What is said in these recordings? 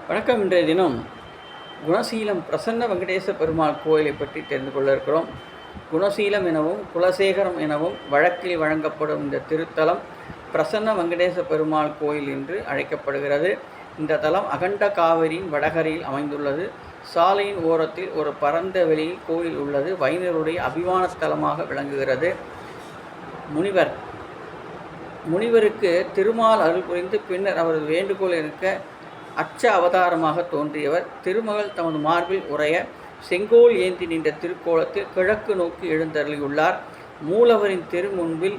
வணக்கம். இன்றைய தினம் குணசீலம் பிரசன்ன வெங்கடேச பெருமாள் கோயிலை பற்றி தெரிந்து கொள்ள இருக்கிறோம். குணசீலம் எனவும் குலசேகரம் எனவும் வழக்கில் வழங்கப்படும் இந்த திருத்தலம் பிரசன்ன வெங்கடேச பெருமாள் கோயில் என்று அழைக்கப்படுகிறது. இந்த தலம் அகண்ட காவிரியின் வடகரையில் அமைந்துள்ளது. சாலையின் ஓரத்தில் ஒரு பரந்த வெளியில் கோயில் உள்ளது. வைணருடைய அபிமான தலமாக விளங்குகிறது. முனிவருக்கு திருமால் அருள் புரிந்து பின்னர் அவரது வேண்டுகோள் இருக்க அச்ச அவதாரமாக தோன்றியவர். திருமகள் தமது மார்பில் உரைய செங்கோல் ஏந்தி நின்ற திருக்கோலத்தில் கிழக்கு நோக்கி எழுந்தருளியுள்ளார். மூலவரின் திருமுன்பில்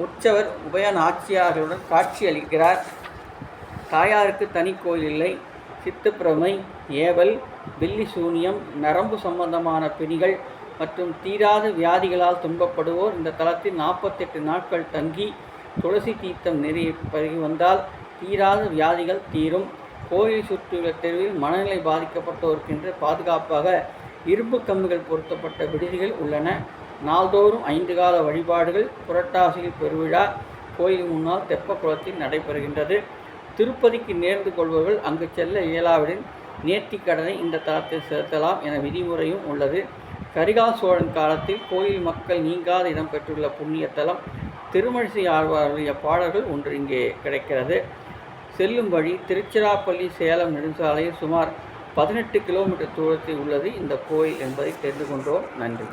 உற்சவர் உபயநாச்சியார்களுடன் காட்சி அளிக்கிறார். தாயாருக்கு தனி கோயில் இல்லை. சித்துப்பிரமை, ஏவல், பில்லி சூனியம், நரம்பு சம்பந்தமான பிணிகள் மற்றும் தீராத வியாதிகளால் துன்பப்படுவோர் இந்த தலத்தில் 48 நாட்கள் தங்கி துளசி தீர்த்தம் நிறைய பருகி வந்தால் தீராத வியாதிகள் தீரும். கோயிலை சுற்றியுள்ள தெருவில் மனநிலை பாதிக்கப்பட்டோருக்கென்று பாதுகாப்பாக இரும்பு கம்பிகள் பொருத்தப்பட்ட விடுதிகள் உள்ளன. நாள்தோறும் 5 கால வழிபாடுகள் புரட்டாசியில் பெருவிழா கோயில் முன்னால் தெப்ப குளத்தில் நடைபெறுகின்றது. திருப்பதிக்கு நேர்ந்து கொள்பவர்கள் அங்கு செல்ல இயலாவிடின் நேர்த்திக்கடனை இந்த தளத்தில் செலுத்தலாம் என விதிமுறையும் உள்ளது. கரிகால் சோழன் காலத்தில் கோயில் மக்கள் நீங்காத இடம் பெற்றுள்ள புண்ணிய தலம். திருமழிசை ஆழ்வாருடைய பாடல்கள் ஒன்று இங்கே கிடைக்கிறது. செல்லும் வழி திருச்சிராப்பள்ளி சேலம் நெடுஞ்சாலையில் சுமார் 18 கிலோமீட்டர் தூரத்தில் உள்ளது இந்த கோயில் என்பதை தெரிந்து கொண்டோம். நன்றி.